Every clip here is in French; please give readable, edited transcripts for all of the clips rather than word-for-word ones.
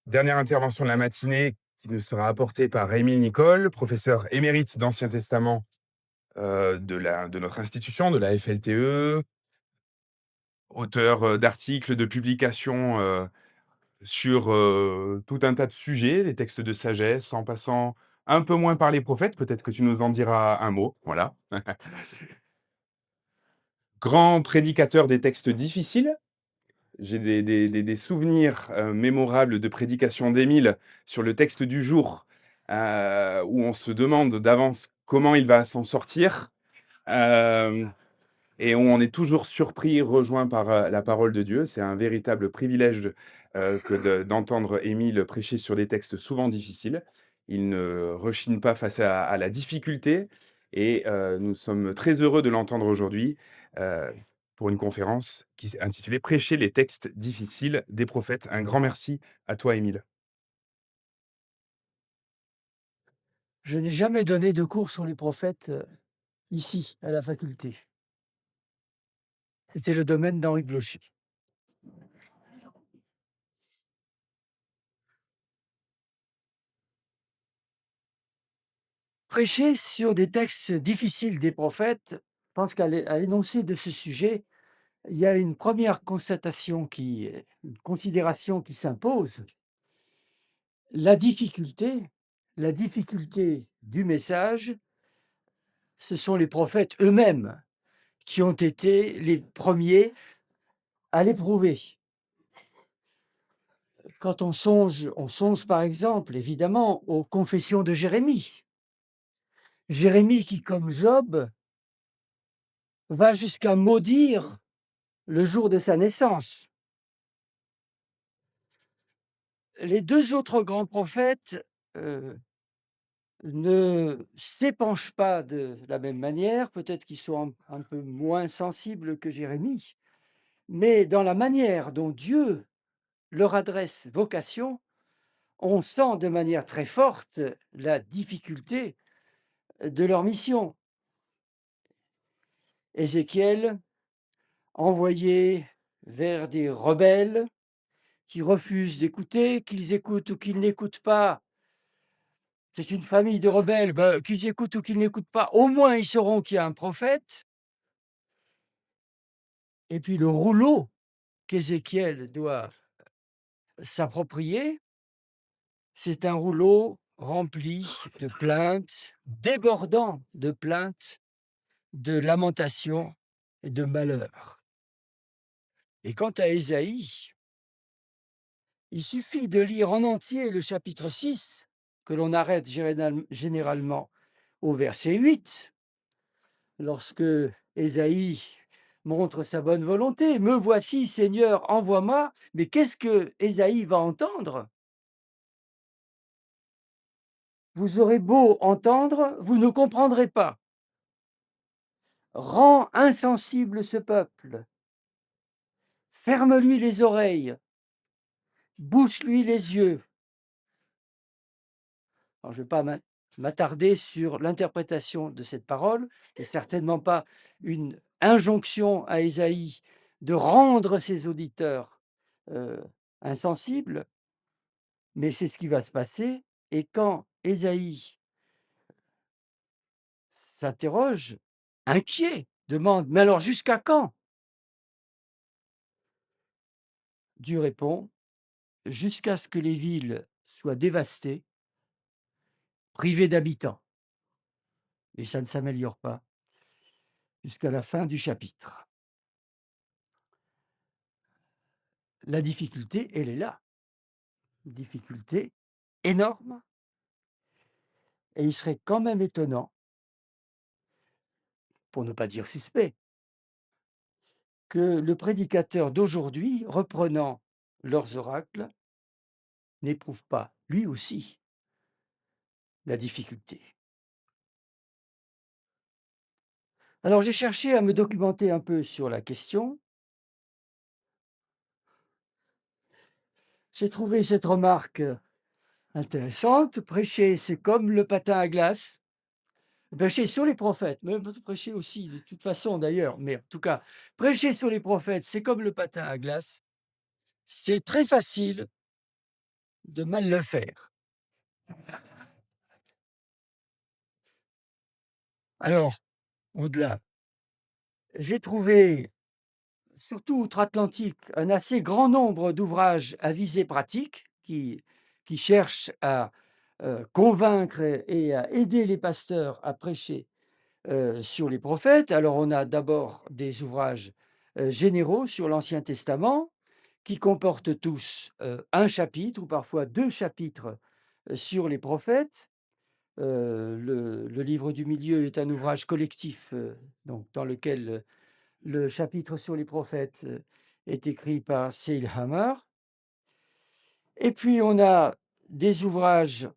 Dernière intervention de la matinée qui nous sera apportée par Rémi Nicole, professeur émérite d'Ancien Testament, de notre institution, de la FLTE, auteur, d'articles, de publications, sur, tout un tas de sujets, des textes de sagesse, en passant un peu moins par les prophètes. Peut-être que tu nous en diras un mot, voilà. Grand prédicateur des textes difficiles. J'ai des souvenirs, mémorables de prédications d'Émile sur le texte du jour, où on se demande d'avance comment il va s'en sortir, hem et où on est toujours surpris, rejoint par, la parole de Dieu. C'est un véritable privilège, que d'entendre Émile prêcher sur des textes souvent difficiles. Il ne rechigne pas face à la difficulté et nous sommes très heureux de l'entendre aujourd'hui, heu, pour une conférence qui s'est intitulée «Prêcher les textes difficiles des prophètes». Un grand merci à toi, Émile. Je n'ai jamais donné de cours sur les prophètes, ici, à la faculté. C'était le domaine d'Henri Blocher. Prêcher sur des textes difficiles des prophètes, je pense à l'énoncé de ce sujet, il y a une première constatation une considération qui s'impose. La difficulté la difficulté du message, ce sont les prophètes eux-mêmes qui ont été les premiers à l'éprouver. Quand on songe par exemple, évidemment, aux confessions de Jérémie. Jérémie qui, comme Job, va jusqu'à maudire le jour de sa naissance. Les 2 autres grands prophètes, ne s'épanchent pas de la même manière, peut-être qu'ils sont un peu moins sensibles que Jérémie, mais dans la manière dont Dieu leur adresse vocation, on sent de manière très forte la difficulté de leur mission. Ézéchiel, envoyé vers des rebelles qui refusent d'écouter, qu'ils écoutent ou qu'ils n'écoutent pas. C'est une famille de rebelles, qu'ils écoutent ou qu'ils n'écoutent pas, au moins ils sauront qu'il y a un prophète. Et puis le rouleau qu'Ézéchiel doit s'approprier, c'est un rouleau rempli de plaintes, débordant de plaintes, de lamentations et de malheurs. Et quant à Ésaïe, il suffit de lire en entier le chapitre 6, que l'on arrête généralement au verset 8, lorsque Ésaïe montre sa bonne volonté. Me voici, Seigneur, envoie-moi. Mais qu'est-ce que Ésaïe va entendre? Vous aurez beau entendre, vous ne comprendrez pas. Rends insensible ce peuple, ferme-lui les oreilles, bouche-lui les yeux. Alors, je ne vais pas m'attarder sur l'interprétation de cette parole. C'est certainement pas une injonction à Ésaïe de rendre ses auditeurs insensibles, mais c'est ce qui va se passer. Et quand Ésaïe s'interroge, inquiet, demande: «Mais alors jusqu'à quand?» Dieu répond: «Jusqu'à ce que les villes soient dévastées, privées d'habitants». Et ça ne s'améliore pas jusqu'à la fin du chapitre. La difficulté, elle est là. Difficulté énorme, et il serait quand même étonnant, pour ne pas dire suspect, que le prédicateur d'aujourd'hui, reprenant leurs oracles, n'éprouve pas, lui aussi, la difficulté. Alors j'ai cherché à me documenter un peu sur la question. J'ai trouvé cette remarque intéressante: prêcher, c'est comme le patin à glace. Prêcher sur les prophètes, mais on peut prêcher aussi de toute façon d'ailleurs, mais en tout cas, prêcher sur les prophètes, c'est comme le patin à glace. C'est très facile, de mal le faire. Alors, au-delà, j'ai trouvé, surtout outre-Atlantique, un assez grand nombre d'ouvrages à visée pratique qui cherchent à convaincre et à aider les pasteurs à prêcher sur les prophètes. Alors, on a d'abord des ouvrages généraux sur l'Ancien Testament qui comportent tous un chapitre ou parfois deux chapitres sur les prophètes. Le livre du milieu est un ouvrage collectif donc, dans lequel le chapitre sur les prophètes est écrit par Seil Hammer. Et puis, on a des ouvrages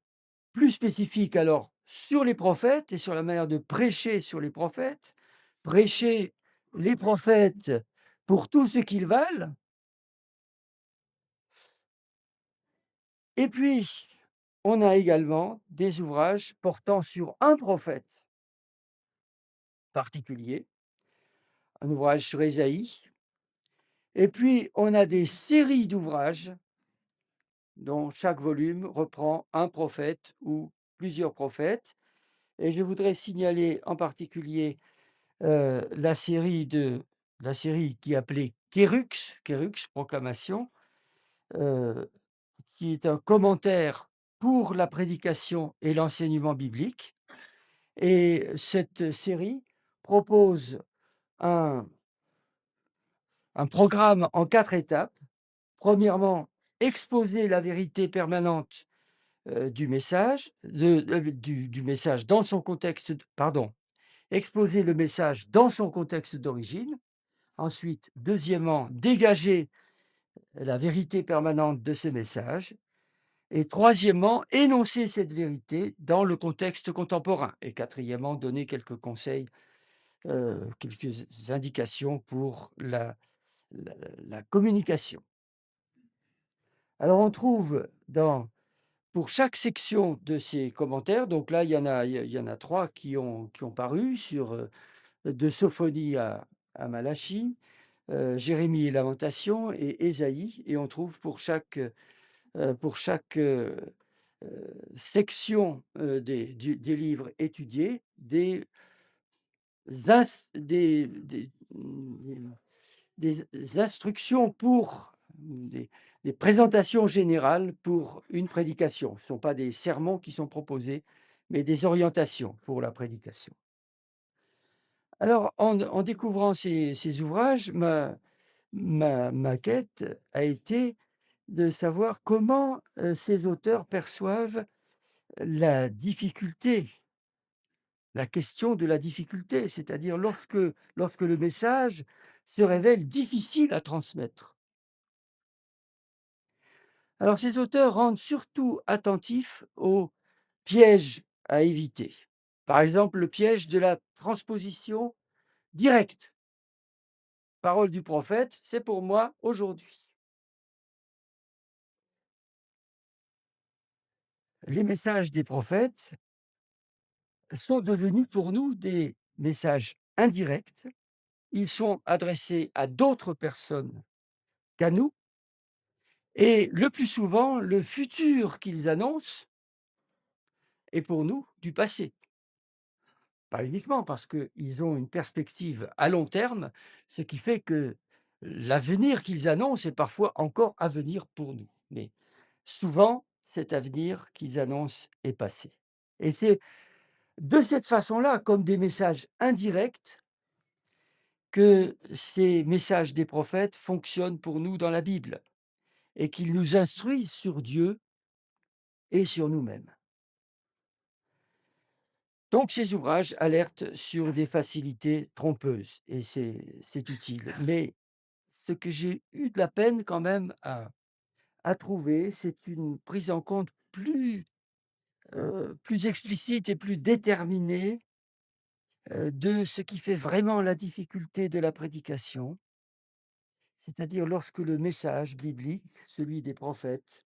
plus spécifiques alors sur les prophètes et sur la manière de prêcher sur les prophètes. Prêcher les prophètes pour tout ce qu'ils valent. Et puis, on a également des ouvrages portant sur un prophète particulier, un ouvrage sur Ésaïe. Et puis, on a des séries d'ouvrages dont chaque volume reprend un prophète ou plusieurs prophètes. Et je voudrais signaler en particulier la série qui est appelée Kérux, proclamation, euh, qui est un commentaire pour la prédication et l'enseignement biblique. Et cette série propose un, un programme en 4 étapes. Premièrement, exposer la vérité permanente du message, du message dans son contexte, pardon, exposer le message dans son contexte d'origine. Ensuite, deuxièmement, dégager la vérité permanente de ce message. Et troisièmement, énoncer cette vérité dans le contexte contemporain. Et quatrièmement, donner quelques conseils, quelques indications pour la, la communication. Alors, on trouve pour chaque section de ces commentaires, donc là, il y en a 3 qui ont paru de Sophonie à Malachie, Jérémie et Lamentation et Ésaïe. Et on trouve pour chaque section des livres étudiés des instructions des présentations générales pour une prédication. Ce ne sont pas des sermons qui sont proposés, mais des orientations pour la prédication. Alors, en découvrant ces ouvrages, ma quête a été de savoir comment ces auteurs perçoivent la difficulté, la question de la difficulté, c'est-à-dire lorsque le message se révèle difficile à transmettre. Alors, ces auteurs rendent surtout attentifs aux pièges à éviter. Par exemple, le piège de la transposition directe. Parole du prophète, c'est pour moi aujourd'hui. Les messages des prophètes sont devenus pour nous des messages indirects. Ils sont adressés à d'autres personnes qu'à nous. Et le plus souvent, le futur qu'ils annoncent est pour nous du passé. Pas uniquement parce qu'ils ont une perspective à long terme, ce qui fait que l'avenir qu'ils annoncent est parfois encore à venir pour nous. Mais souvent, cet avenir qu'ils annoncent est passé. Et c'est de cette façon-là, comme des messages indirects, que ces messages des prophètes fonctionnent pour nous dans la Bible et qu'ils nous instruisent sur Dieu et sur nous-mêmes. Donc ces ouvrages alertent sur des facilités trompeuses et c'est utile. Mais ce que j'ai eu de la peine quand même à trouver, c'est une prise en compte plus explicite et plus déterminée de ce qui fait vraiment la difficulté de la prédication, c'est-à-dire lorsque le message biblique, celui des prophètes,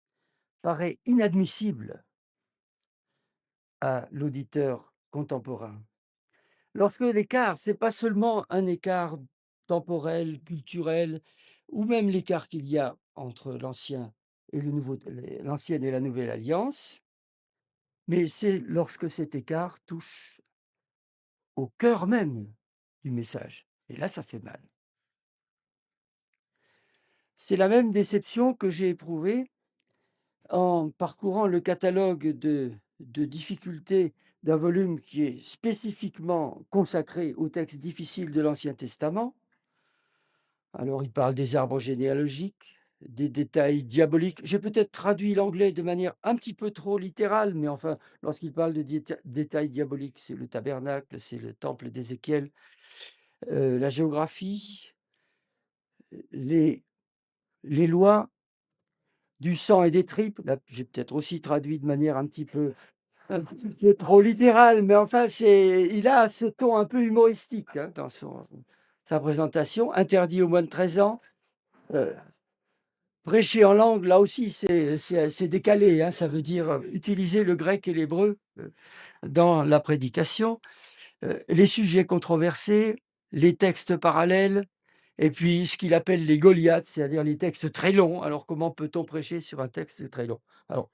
paraît inadmissible à l'auditeur contemporain. Lorsque l'écart, c'est pas seulement un écart temporel, culturel, ou même l'écart qu'il y a entre l'Ancien et l'ancienne et la nouvelle alliance, mais c'est lorsque cet écart touche au cœur même du message. Et là, ça fait mal. C'est la même déception que j'ai éprouvée en parcourant le catalogue de difficultés d'un volume qui est spécifiquement consacré aux textes difficiles de l'Ancien Testament. Alors, il parle des arbres généalogiques, des détails diaboliques. J'ai peut-être traduit l'anglais de manière un petit peu trop littérale, mais enfin, lorsqu'il parle de détails diaboliques, c'est le tabernacle, c'est le temple d'Ézéchiel, la géographie, les, les lois du sang et des tripes. Là, j'ai peut-être aussi traduit de manière un petit peu trop littérale, mais enfin, il a ce ton un peu humoristique hein, dans sa présentation. Interdit aux moins de 13 ans. Euh, Prêcher en langue, là aussi, c'est décalé, hein, ça veut dire, utiliser le grec et l'hébreu, dans la prédication, les sujets controversés, les textes parallèles et puis ce qu'il appelle les Goliaths, c'est-à-dire les textes très longs. Alors comment peut-on prêcher sur un texte très long? Alors,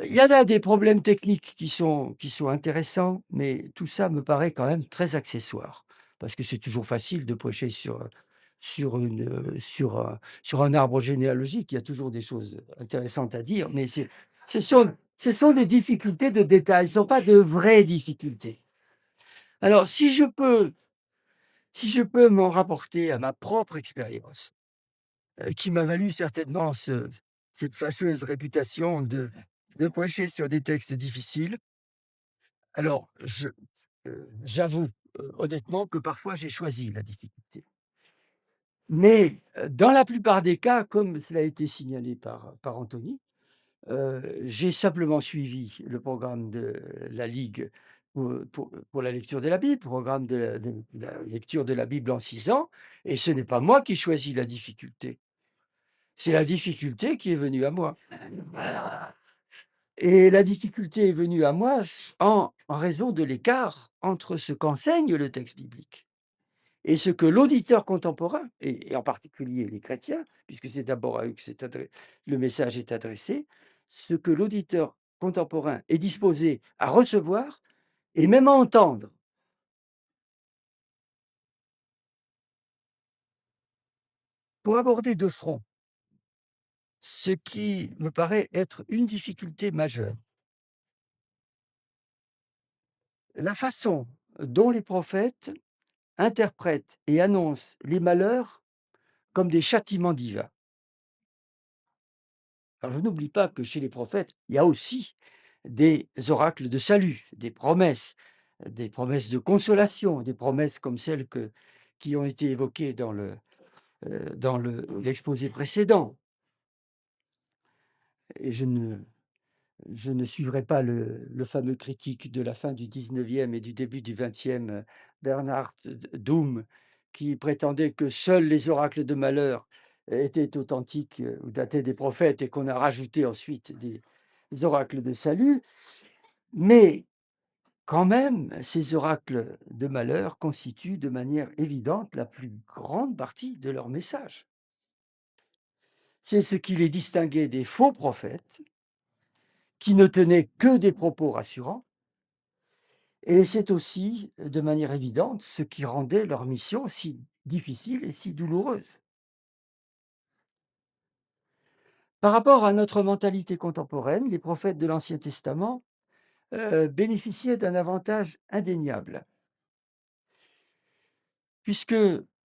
il y en a des problèmes techniques qui sont intéressants, mais tout ça me paraît quand même très accessoire. Parce que c'est toujours facile de prêcher sur un arbre généalogique. Il y a toujours des choses intéressantes à dire, mais ce sont des difficultés de détail, ce ne sont pas de vraies difficultés. Alors, si je peux m'en rapporter à ma propre expérience, qui m'a valu certainement cette fâcheuse réputation de prêcher sur des textes difficiles. Alors, j'avoue, honnêtement que parfois j'ai choisi la difficulté. Mais, dans la plupart des cas, comme cela a été signalé par Anthony, j'ai simplement suivi le programme de la Ligue pour la lecture de la Bible, programme de la lecture de la Bible en 6 ans, et ce n'est pas moi qui choisis la difficulté, c'est la difficulté qui est venue à moi. Et la difficulté est venue à moi en raison de l'écart entre ce qu'enseigne le texte biblique et ce que l'auditeur contemporain, et en particulier les chrétiens, puisque c'est d'abord à eux que le message est adressé, ce que l'auditeur contemporain est disposé à recevoir et même à entendre. Pour aborder de front ce qui me paraît être une difficulté majeure, la façon dont les prophètes interprètent et annoncent les malheurs comme des châtiments divins. Alors je n'oublie pas que chez les prophètes, il y a aussi des oracles de salut, des promesses de consolation, des promesses comme celles qui ont été évoquées dans l'exposé précédent. Et je ne suivrai pas le fameux critique de la fin du 19e et du début du 20e, Bernhard Doom, qui prétendait que seuls les oracles de malheur étaient authentiques, ou dataient des prophètes et qu'on a rajouté ensuite des oracles de salut. Mais quand même, ces oracles de malheur constituent de manière évidente la plus grande partie de leur message. C'est ce qui les distinguait des faux prophètes, qui ne tenaient que des propos rassurants. Et c'est aussi, de manière évidente, ce qui rendait leur mission si difficile et si douloureuse. Par rapport à notre mentalité contemporaine, les prophètes de l'Ancien Testament, bénéficiaient d'un avantage indéniable, puisque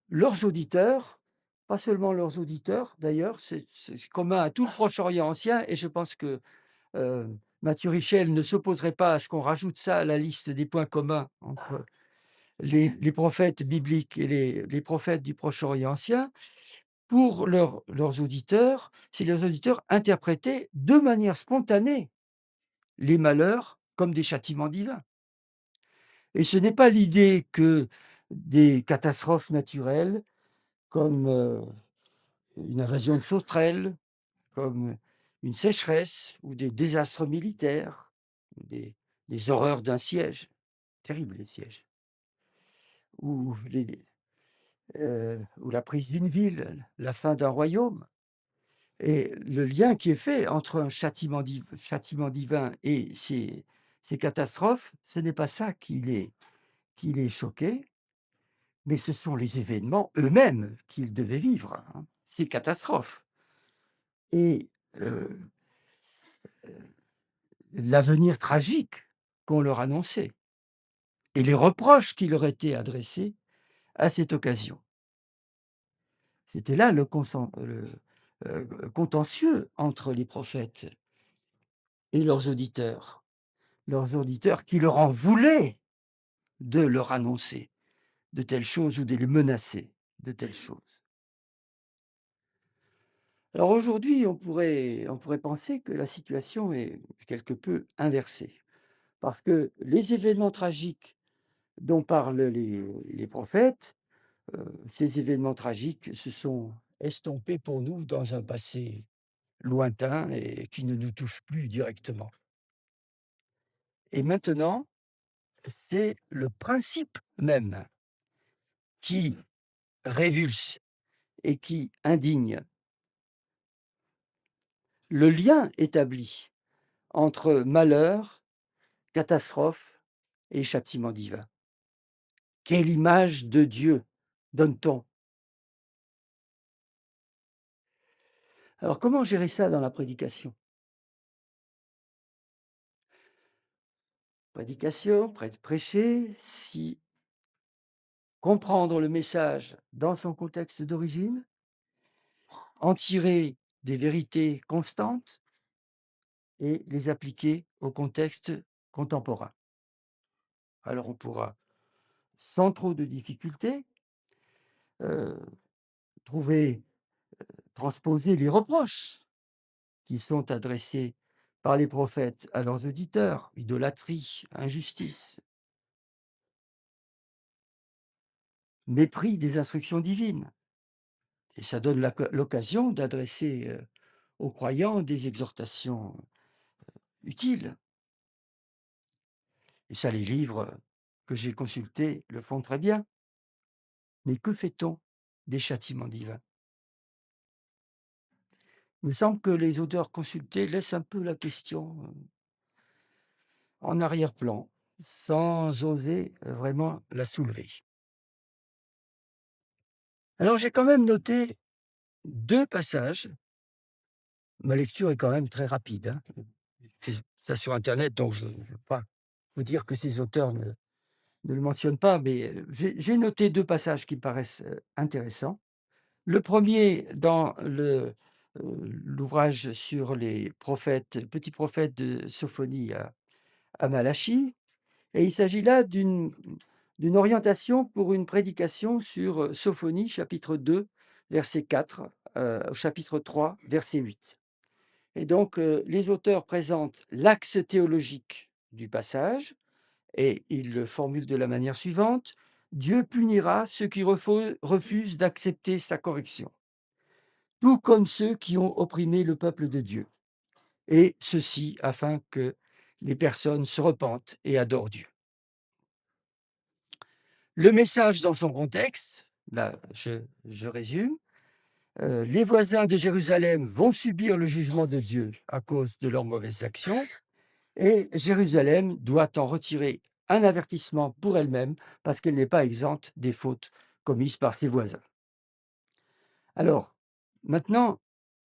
leurs auditeurs, pas seulement leurs auditeurs d'ailleurs, c'est commun à tout le Proche-Orient ancien, et je pense que, Mathieu Richel ne s'opposerait pas à ce qu'on rajoute ça à la liste des points communs entre les prophètes bibliques et les prophètes du Proche-Orient ancien. Pour leurs auditeurs, si les auditeurs interprétaient de manière spontanée les malheurs comme des châtiments divins. Et ce n'est pas l'idée que des catastrophes naturelles comme, une invasion de sauterelles, comme une sécheresse ou des désastres militaires, ou des horreurs d'un siège, terribles les sièges, ou ou la prise d'une ville, la fin d'un royaume. et le lien qui est fait entre un châtiment divin et ces catastrophes, ce n'est pas ça qui les choquait, mais ce sont les événements eux-mêmes qu'ils devaient vivre, hein, ces catastrophes et l'avenir tragique qu'on leur annonçait et les reproches qui leur étaient adressés à cette occasion. C'était là contentieux entre les prophètes et leurs auditeurs qui leur en voulaient de leur annoncer de telles choses ou de les menacer de telles choses. Alors aujourd'hui, on pourrait penser que la situation est quelque peu inversée, parce que les événements tragiques dont parlent les prophètes, ces événements tragiques se sont estompés pour nous dans un passé lointain et qui ne nous touche plus directement. Et maintenant, c'est le principe même qui révulse et qui indigne. Le lien établi entre malheur, catastrophe et châtiment divin. Quelle image de Dieu donne-t-on? Alors comment gérer ça dans la prédication? Prédication, prêcher, si comprendre le message dans son contexte d'origine, en tirer des vérités constantes et les appliquer au contexte contemporain. Alors on pourra, sans trop de difficultés, heu, trouver, transposer les reproches qui sont adressés par les prophètes à leurs auditeurs: idolâtrie, injustice, mépris des instructions divines. Et ça donne l'occasion d'adresser, aux croyants des exhortations utiles. Et ça, les livres que j'ai consultés le font très bien. Mais que fait-on des châtiments divins? Il me semble que les auteurs consultés laissent un peu la question, en arrière-plan, sans oser, vraiment la soulever. Alors j'ai quand même noté 2 passages. Ma lecture est quand même très rapide, hein. C'est ça sur internet, donc je ne veux pas vous dire que ces auteurs ne le mentionnent pas, mais, j'ai noté 2 passages qui me paraissent, intéressants. Le premier dans l'ouvrage sur les prophètes, petits prophètes de Sophonie à Malachie, et il s'agit là d'une orientation pour une prédication sur, Sophonie chapitre 2 verset 4, au chapitre 3 verset 8. Et donc, les auteurs présentent l'axe théologique du passage et ils le formulent de la manière suivante: «Dieu punira ceux qui refusent d'accepter sa correction, tout comme ceux qui ont opprimé le peuple de Dieu, et ceci afin que les personnes se repentent et adorent Dieu». Le message dans son contexte, là je résume, les voisins de Jérusalem vont subir le jugement de Dieu à cause de leurs mauvaises actions. Et Jérusalem doit en retirer un avertissement pour elle-même, parce qu'elle n'est pas exempte des fautes commises par ses voisins. Alors, maintenant,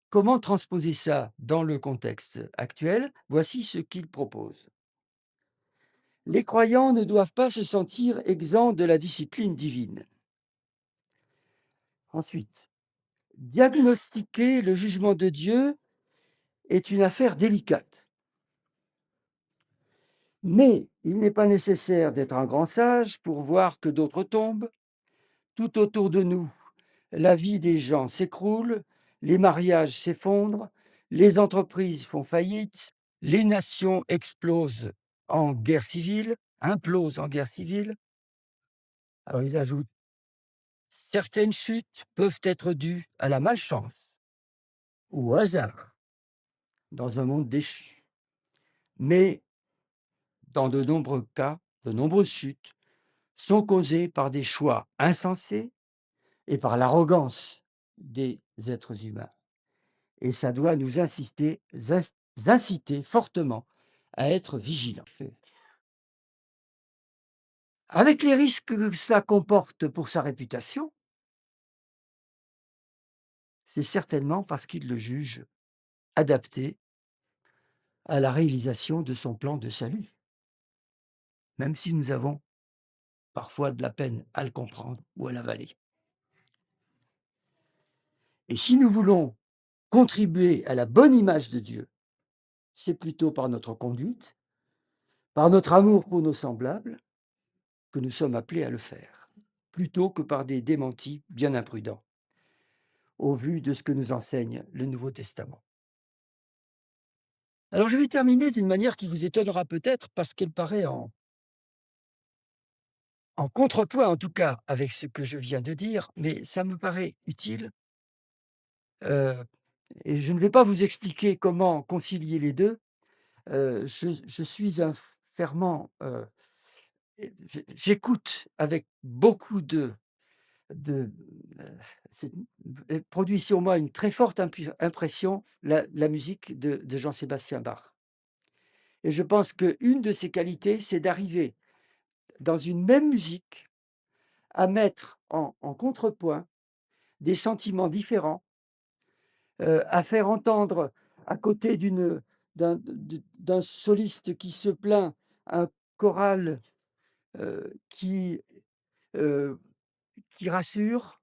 comment transposer ça dans le contexte actuel? Voici ce qu'il propose. Les croyants ne doivent pas se sentir exempts de la discipline divine. Ensuite, diagnostiquer le jugement de Dieu est une affaire délicate. Mais il n'est pas nécessaire d'être un grand sage pour voir que d'autres tombent. Tout autour de nous, la vie des gens s'écroule, les mariages s'effondrent, les entreprises font faillite, les nations explosent en guerre civile, implosent en guerre civile. Alors ils ajoutent: certaines chutes peuvent être dues à la malchance ou au hasard dans un monde déchu. Mais dans de nombreux cas, de nombreuses chutes sont causées par des choix insensés et par l'arrogance des êtres humains. et ça doit nous inciter fortement à être vigilants. Avec les risques que cela comporte pour sa réputation, c'est certainement parce qu'il le juge adapté à la réalisation de son plan de salut, même si nous avons parfois de la peine à le comprendre ou à l'avaler. Et si nous voulons contribuer à la bonne image de Dieu, c'est plutôt par notre conduite, par notre amour pour nos semblables, que nous sommes appelés à le faire, plutôt que par des démentis bien imprudents, au vu de ce que nous enseigne le Nouveau Testament. Alors je vais terminer d'une manière qui vous étonnera peut-être parce qu'elle paraît en contrepoint, en tout cas, avec ce que je viens de dire, mais ça me paraît utile. euh, et je ne vais pas vous expliquer comment concilier les deux. Je suis un fervent, j'écoute avec beaucoup de c'est produit sur moi une très forte impression la musique de Jean-Sébastien Bach. Et je pense qu'une de ses qualités, c'est d'arriver dans une même musique à mettre en contrepoint des sentiments différents, à faire entendre à côté d'un soliste qui se plaint, un choral qui, heu, qui rassure.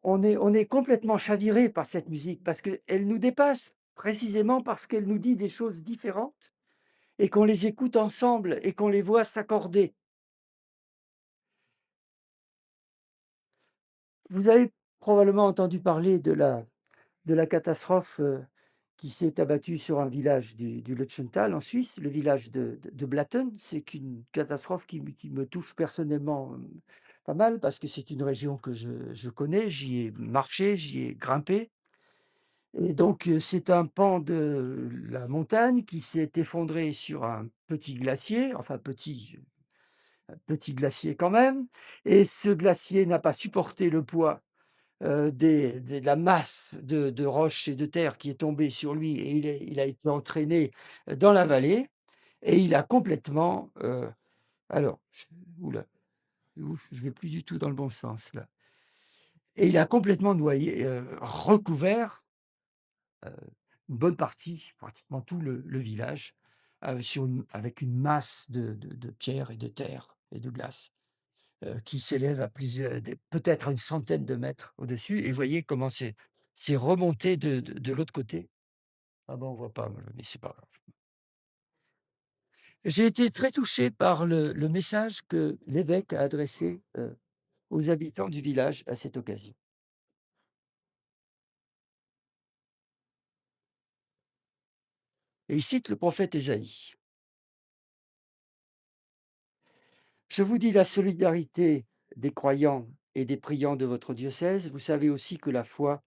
On est complètement chaviré par cette musique parce qu'elle nous dépasse, précisément parce qu'elle nous dit des choses différentes et qu'on les écoute ensemble et qu'on les voit s'accorder. Vous avez probablement entendu parler de la catastrophe, qui s'est abattue sur un village du Lutschental en Suisse, le village de Blatten. C'est une catastrophe qui me touche personnellement, pas mal parce que c'est une région que je connais, j'y ai marché, j'y ai grimpé et donc c'est un pan de la montagne qui s'est effondré sur un petit glacier, enfin petit glacier quand même, et ce glacier n'a pas supporté le poids de la masse de roches et de terre qui est tombée sur lui et il a été entraîné dans la vallée et il a complètement, alors je ouh là, ouf, je vais plus du tout dans le bon sens là, et il a complètement noyé, recouvert, heu, une bonne partie, pratiquement tout le village, avec une masse de pierres et de terre et de glace, qui s'élève à plusieurs des peut-être une centaine de mètres au-dessus et vous voyez comment c'est remonté de l'autre côté. Ah ben, on voit pas, mais c'est pas grave. J'ai été très touché par le message que l'évêque a adressé, aux habitants du village à cette occasion. Et il cite le prophète Ésaïe: «Je vous dis la solidarité des croyants et des priants de votre diocèse. Vous savez aussi que la foi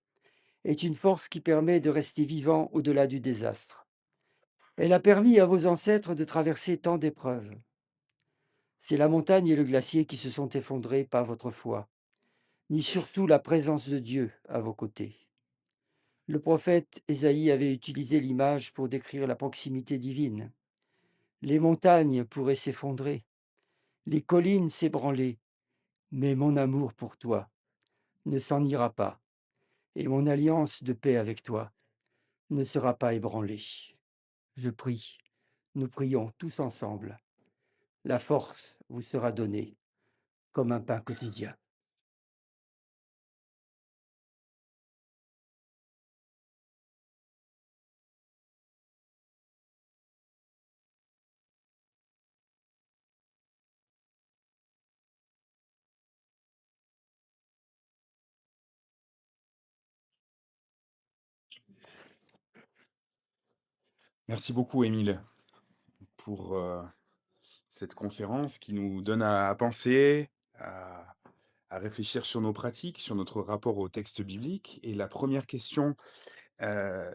est une force qui permet de rester vivant au-delà du désastre. Elle a permis à vos ancêtres de traverser tant d'épreuves. C'est la montagne et le glacier qui se sont effondrés, pas votre foi, ni surtout la présence de Dieu à vos côtés. Le prophète Ésaïe avait utilisé l'image pour décrire la proximité divine. Les montagnes pourraient s'effondrer, les collines s'ébranler, mais mon amour pour toi ne s'en ira pas, et mon alliance de paix avec toi ne sera pas ébranlée. Je prie, nous prions tous ensemble. La force vous sera donnée comme un pain quotidien.» Merci beaucoup, Émile, pour cette conférence qui nous donne à penser, à réfléchir sur nos pratiques, sur notre rapport au texte biblique. Et la première question euh,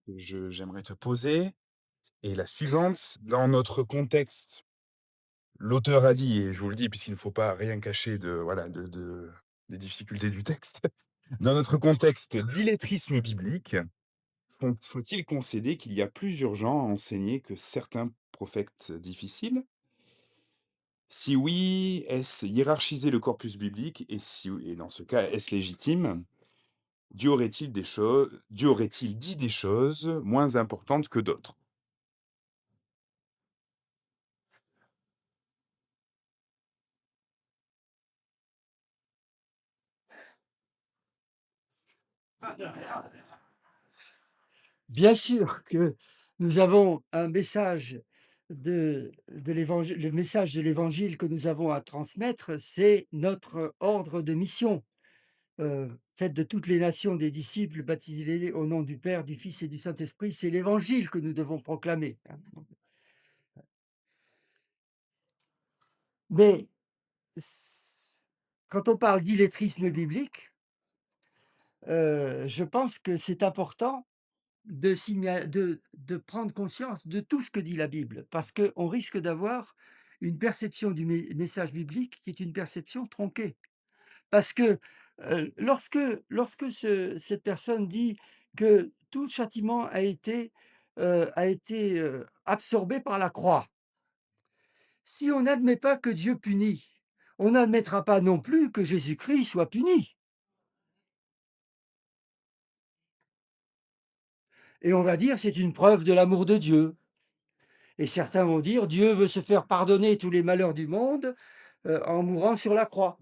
que j'aimerais te poser est la suivante. Dans notre contexte, l'auteur a dit, et je vous le dis puisqu'il ne faut pas rien cacher de, voilà, des difficultés du texte, Dans notre contexte d'illettrisme biblique, faut-il concéder qu'il y a plus urgent à enseigner que certains prophètes difficiles? Si oui, est-ce hiérarchiser le corpus biblique et si et dans ce cas, est-ce légitime? Dieu aurait-il dit des choses moins importantes que d'autres? Bien sûr que nous avons un message de l'évangile, le message de l'évangile que nous avons à transmettre, c'est notre ordre de mission. Faites de toutes les nations des disciples, baptisez-les au nom du Père, du Fils et du Saint-Esprit. C'est l'évangile que nous devons proclamer, hein. Mais s quand on parle d'illettrisme biblique, je pense que c'est important de prendre conscience de tout ce que dit la Bible, parce qu'on risque d'avoir une perception du message biblique qui est une perception tronquée. Parce que, lorsque cette personne dit que tout châtiment a été absorbé par la croix, si on n'admet pas que Dieu punit, on n'admettra pas non plus que Jésus-Christ soit puni, et on va dire: «C'est une preuve de l'amour de Dieu». Et certains vont dire: «Dieu veut se faire pardonner tous les malheurs du monde, en mourant sur la croix».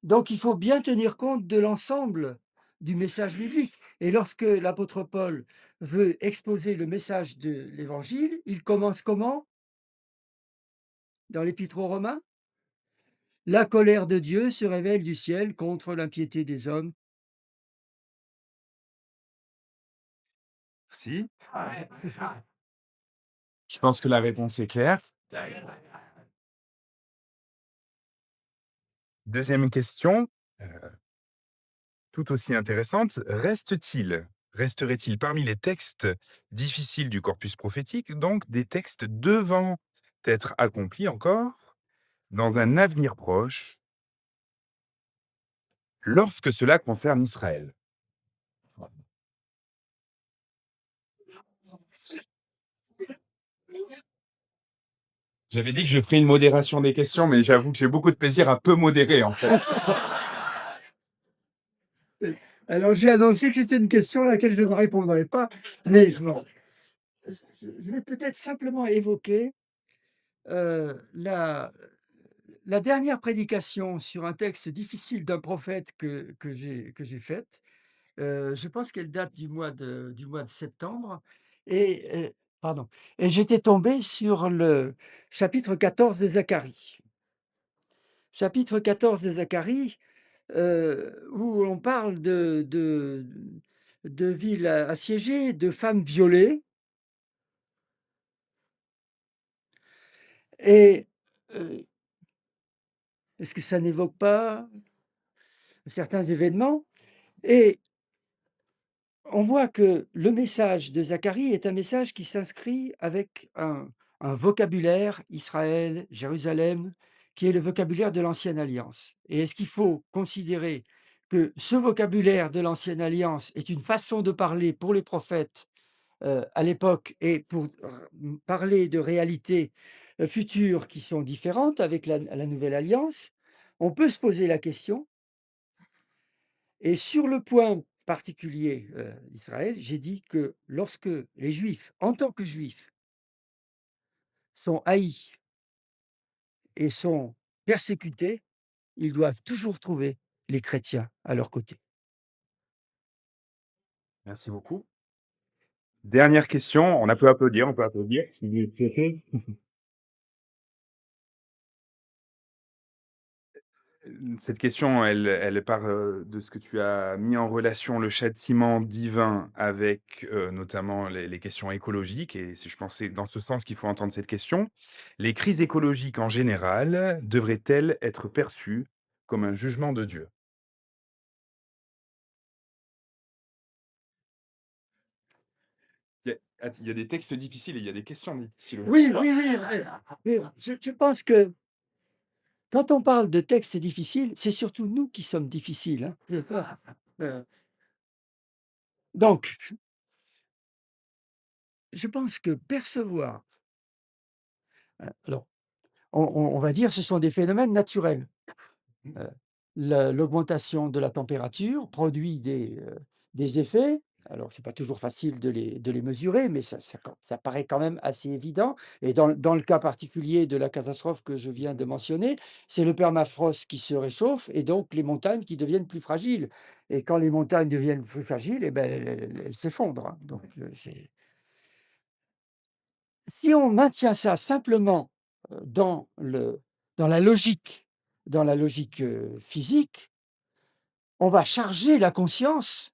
Donc il faut bien tenir compte de l'ensemble du message biblique, et lorsque l'apôtre Paul veut exposer le message de l'Évangile, il commence comment? Dans l'Épître aux Romains? «La colère de Dieu se révèle du ciel contre l'impiété des hommes». Si, je pense que la réponse est claire. Deuxième question, tout aussi intéressante, resterait-il parmi les textes difficiles du corpus prophétique, donc des textes devant être accomplis encore dans un avenir proche, lorsque cela concerne Israël? J'avais dit que je ferais une modération des questions, mais j'avoue que j'ai beaucoup de plaisir à peu modérer, en fait. Alors j'ai annoncé que c'était une question à laquelle je ne répondrai pas, mais bon, je vais peut-être simplement évoquer, la dernière prédication sur un texte difficile d'un prophète que j'ai faite. Je pense qu'elle date du mois de septembre, et pardon, et j'étais tombé sur le chapitre 14 de Zacharie. Chapitre 14 de Zacharie, où on parle de villes assiégées, de femmes violées, et est-ce que ça n'évoque pas certains événements? Et on voit que le message de Zacharie est un message qui s'inscrit avec un vocabulaire, Israël, Jérusalem, qui est le vocabulaire de l'Ancienne Alliance. Et est-ce qu'il faut considérer que ce vocabulaire de l'Ancienne Alliance est une façon de parler pour les prophètes à l'époque, et pour parler de réalités futures qui sont différentes avec la Nouvelle Alliance? On peut se poser la question, et sur le point particulier, d'Israël, j'ai dit que lorsque les Juifs, en tant que Juifs, sont haïs et sont persécutés, ils doivent toujours trouver les chrétiens à leur côté. Merci beaucoup. Dernière question, on peut applaudir si vous le souhaitez. Cette question, elle part, de ce que tu as mis en relation le châtiment divin avec, notamment les questions écologiques, et je pense c'est dans ce sens qu'il faut entendre cette question. Les crises écologiques en général devraient-elles être perçues comme un jugement de Dieu? Il y a des textes difficiles et il y a des questions difficiles aussi. Oui, oui, oui, oui, oui, je pense que quand on parle de textes difficiles, c'est surtout nous qui sommes difficiles, hein. Heu, donc je pense que percevoir, alors on va dire ce sont des phénomènes naturels. Heu, l'augmentation de la température produit des effets. Alors c'est pas toujours facile de les mesurer, mais ça paraît quand même assez évident et dans le cas particulier de la catastrophe que je viens de mentionner, c'est le permafrost qui se réchauffe et donc les montagnes qui deviennent plus fragiles et quand les montagnes deviennent plus fragiles et ben, elles s'effondrent, hein. Donc c'est si on maintient ça simplement, dans le dans la logique, physique, on va charger la conscience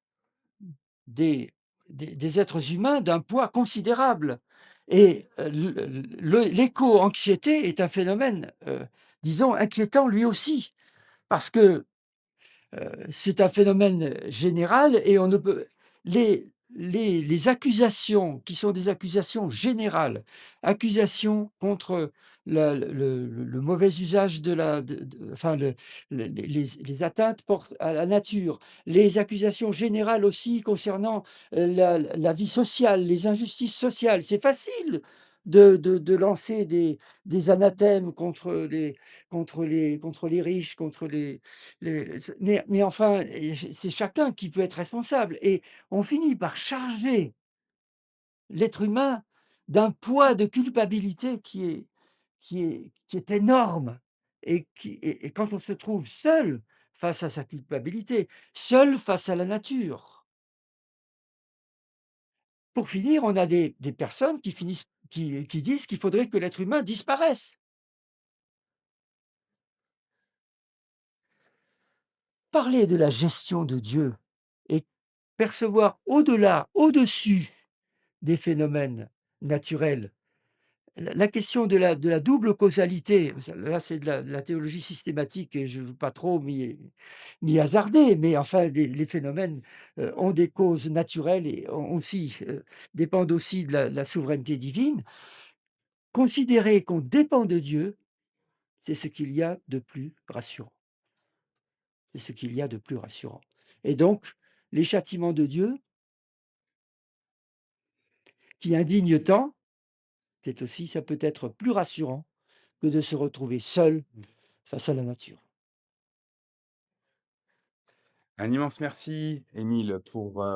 des des êtres humains d'un poids considérable et l'éco-anxiété est un phénomène, disons inquiétant lui aussi parce que c'est un phénomène général et on ne peut les accusations qui sont des accusations générales, accusations contre le mauvais usage de la de enfin les atteintes portent à la nature, les accusations générales aussi concernant, la vie sociale, les injustices sociales. C'est facile de lancer des anathèmes contre les riches, contre mais enfin, c'est chacun qui peut être responsable et on finit par charger l'être humain d'un poids de culpabilité qui est énorme et quand on se trouve seul face à sa culpabilité, seul face à la nature. Pour finir, on a des personnes qui disent qu'il faudrait que l'être humain disparaisse. Parler de la gestion de Dieu et percevoir au-delà, au-dessus des phénomènes naturels. La question de la double causalité, ça là, c'est de la théologie systématique et je ne veux pas trop m'y hasarder, mais enfin les phénomènes, ont des causes naturelles et ont aussi, dépendent aussi de la souveraineté divine. Considérer qu'on dépend de Dieu, c'est ce qu'il y a de plus rassurant. C'est ce qu'il y a de plus rassurant et donc les châtiments de Dieu qui indignent tant, c'est aussi ça peut être plus rassurant que de se retrouver seul face à la nature. Un immense merci, Émile, pour,